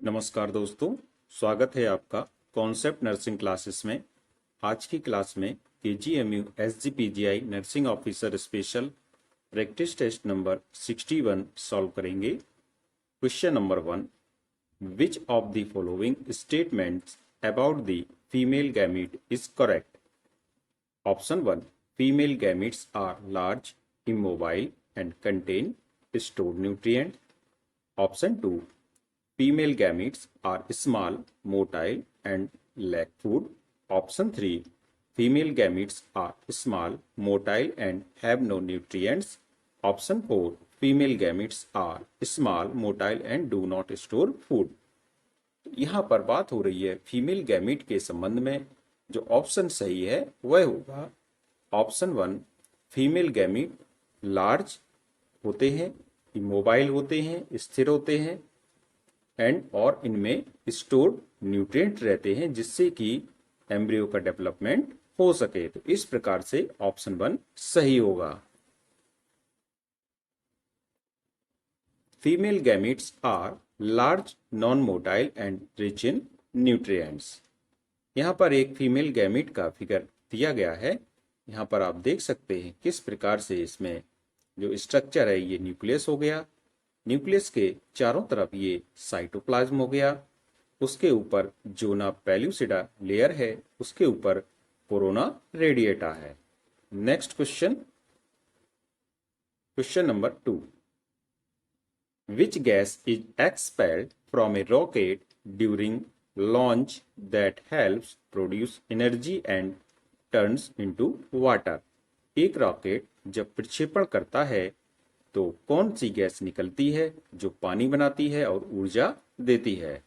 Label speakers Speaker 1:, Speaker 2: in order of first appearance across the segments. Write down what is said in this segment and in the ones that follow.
Speaker 1: नमस्कार दोस्तों, स्वागत है आपका कॉन्सेप्ट नर्सिंग क्लासेस में। आज की क्लास में KGMU SGPGI nursing officer special practice test number 61 solve करेंगे। Question number 1, which of the following statements about the female gamete is correct? Option 1, female gametes are large, immobile and contain stored nutrient. Option 2, female gametes are small, motile and lack food. Option 3, female gametes are small, motile and have no nutrients. Option 4, female gametes are small, motile and do not store food. यहाँ पर बात हो रही है female gamete के संबंध में। जो ऑप्शन सही है वह होगा ऑप्शन 1, फीमेल गैमीट लार्ज होते हैं, इमोबाइल होते हैं, स्थिर होते हैं एंड और इनमें स्टोर्ड न्यूट्रिएंट रहते हैं जिससे कि एम्ब्रियो का डेवलपमेंट हो सके। तो इस प्रकार से ऑप्शन 1 सही होगा। Female gametes are large, non motile and rich in nutrients. यहाँ पर एक फीमेल गैमीट का फिगर दिया गया है। यहाँ पर आप देख सकते हैं किस प्रकार से इसमें जो स्ट्रक्चर है ये न्यूक्लियस हो गया, न्यूक्लियस के चारों तरफ ये साइटोप्लाज्म हो गया, उसके ऊपर जोना पेल्यूसिडा लेयर है, उसके ऊपर कोरोना रेडिएटा है। Next question, question number 2, which gas is expelled from A rocket during launch that helps produce energy and turns into water? एक रॉकेट जब प्रक्षेपण करता है तो कौन सी गैस निकलती है जो पानी बनाती है और ऊर्जा देती है?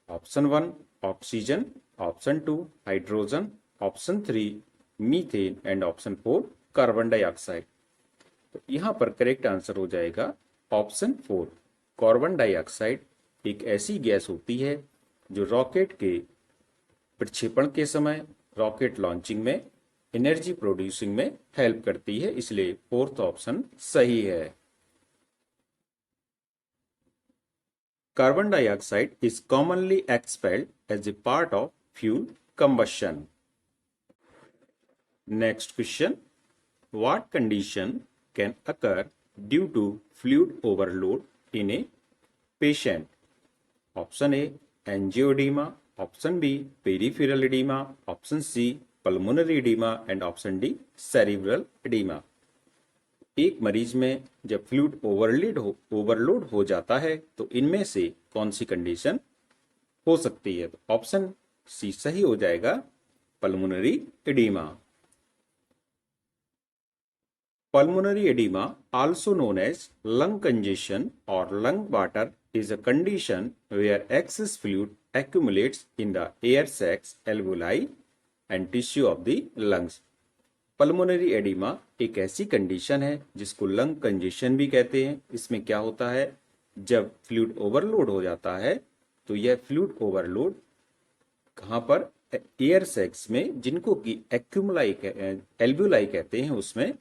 Speaker 1: Option 1, oxygen. Option 2, hydrogen. Option 3, methane and option 4, carbon dioxide. तो यहाँ पर करेक्ट आंसर हो जाएगा ऑप्शन 4, कार्बन डाइऑक्साइड एक ऐसी गैस होती है जो रॉकेट के प्रक्षेपण के समय, रॉकेट लॉन्चिंग में एनर्जी प्रोड्यूसिंग में हेल्प करती है, इसलिए फोर्थ ऑप्शन सही है। Carbon dioxide is commonly expelled as a part of fuel combustion. Next question, what condition can occur due to fluid overload in a patient? Option A, angioedema. Option B, peripheral edema. Option C, pulmonary edema and option D, cerebral edema. एक मरीज में जब fluid overload हो जाता है तो इनमें से कौन सी कंडीशन हो सकती है? तो ऑप्शन सी सही हो जाएगा, pulmonary oedema. Pulmonary oedema, also known as lung congestion और lung water, is a condition where excess fluid accumulates in the air sacs, alveoli and tissue of the lungs. Pulmonary oedema एक ऐसी condition है जिसको lung congestion भी कहते हैं। इसमें क्या होता है, जब फ्लूइड ओवरलोड हो जाता है तो यह फ्लूइड ओवरलोड कहाँ पर, एयर सैक्स में, जिनको कि एल्वेओलाई कहते हैं, उसमें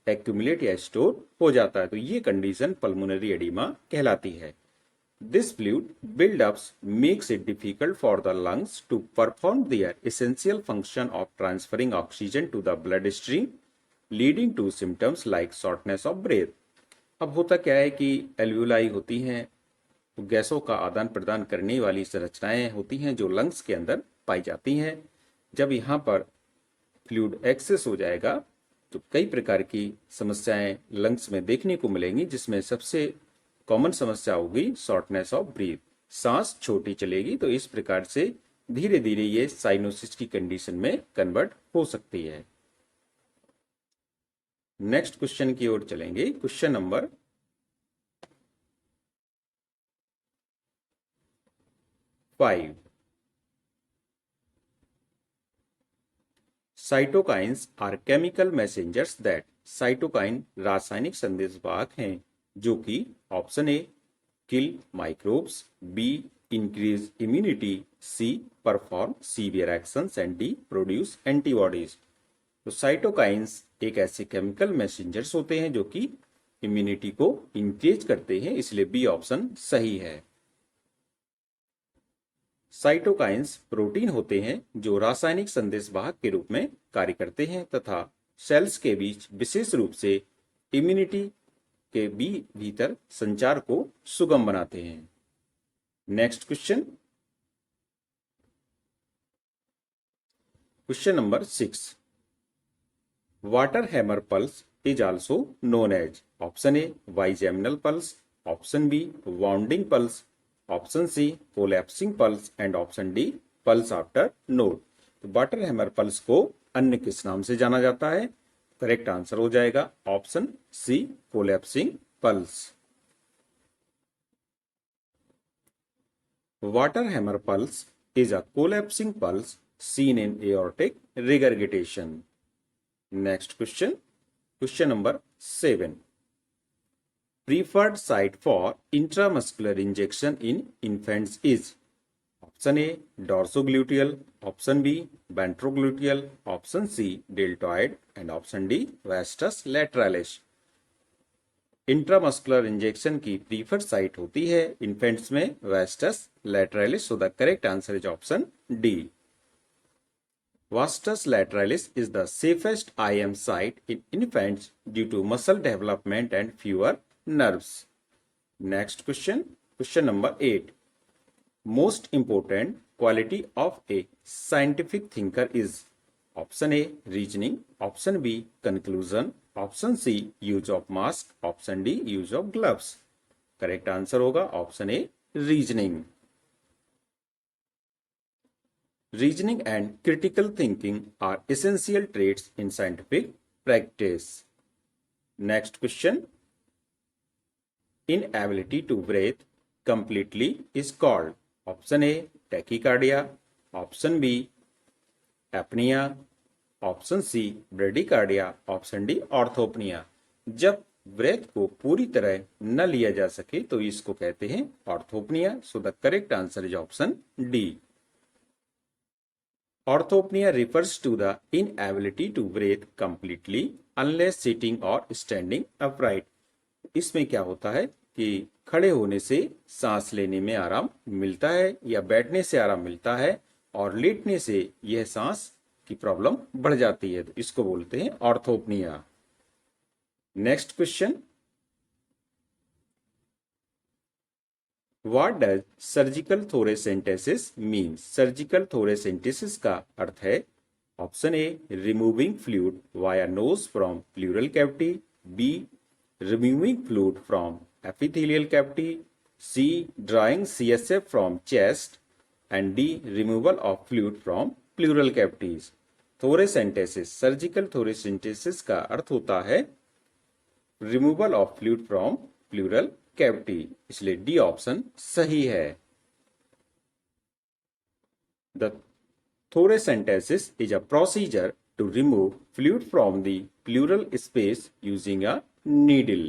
Speaker 1: एक्यूमुलेट या स्टोर हो जाता है। तो ये कंडीशन पल्मोनरी एडिमा कहलाती है। This fluid buildups makes it difficult for the lungs to perform their essential function of transferring oxygen to the bloodstream, leading to symptoms like shortness of breath. अब होता क्या है कि एल्वेओलाई होती हैं तो गैसों का आदान प्रदान करने वाली संरचनाएं होती हैं जो लंग्स के अंदर पाई जाती हैं। जब यहाँ पर फ्लूइड एक्सेस हो जाएगा तो कई प्रकार की समस्याएं लंग्स में देखने को मिलेंगी, जिसमें सबसे कॉमन समस्या होगी शॉर्टनेस ऑफ ब्रीथ, सांस छोटी चलेगी। तो इस प्रकार से धीरे धीरे ये साइनोसिस की कंडीशन में कन्वर्ट हो सकती है। नेक्स्ट क्वेश्चन की ओर चलेंगे। Question number 5, cytokines are chemical messengers that, cytokine रासायनिक संदेशवाहक हैं जो कि option A, kill microbes, B, increase immunity, C, perform severe actions and D, produce antibodies. तो साइटोकाइंस एक ऐसे केमिकल मैसेंजर्स होते हैं जो कि इम्यूनिटी को इंक्रीज करते हैं, इसलिए बी ऑप्शन सही है। साइटोकाइंस प्रोटीन होते हैं जो रासायनिक संदेशवाहक के रूप में कार्य करते हैं तथा सेल्स के बीच विशेष रूप से इम्यूनिटी के भीतर संचार को सुगम बनाते हैं। Next question, question number 6। Water hammer pulse is also known as option A bigeminal pulse, option B wounding pulse, option C collapsing pulse and option D pulse after node। तो वाटर हैमर पल्स को अन्य किस नाम से जाना जाता है? Correct answer हो जाएगा option C collapsing pulse. Water hammer pulse is a collapsing pulse seen in aortic regurgitation। Next question, question number 7। Preferred site for intramuscular injection in infants is option A dorsogluteal, option B ventrogluteal, option C deltoid and option D vastus lateralis। Intramuscular injection की preferred site होती है infants में vastus lateralis, so the correct answer is option D. Vastus lateralis is the safest IM site in infants due to muscle development and fewer nerves। Next question, question number 8। Most important quality of a scientific thinker is option A reasoning, option B conclusion, option C use of mask, option D use of gloves। Correct answer होगा option A reasoning. Reasoning and critical thinking are essential traits in scientific practice। Next question, inability to breathe completely is called option A tachycardia, option B apnea, option C bradycardia, option D orthopnoea. जब breath को पूरी तरह न लिया जा सके तो इसको कहते हैं orthopnoea, so the correct answer is option D. Orthopnea refers to the inability to breathe completely unless sitting or standing upright। इसमें क्या होता है कि खड़े होने से सांस लेने में आराम मिलता है या बैठने से आराम मिलता है और लेटने से यह सांस की प्रॉब्लम बढ़ जाती है, तो इसको बोलते हैं orthopnoea. Next question, What does surgical thoracentesis mean? Surgical thoracentesis का अर्थ है option A removing fluid via nose from pleural cavity, B removing fluid from epithelial cavity, C drawing CSF from chest and D removal of fluid from pleural cavities. Thoracentesis, surgical thoracentesis का अर्थ होता है removal of fluid from pleural cavity, इसलिए D option सही है। The thoracentesis is a procedure to remove fluid from the pleural space using a needle।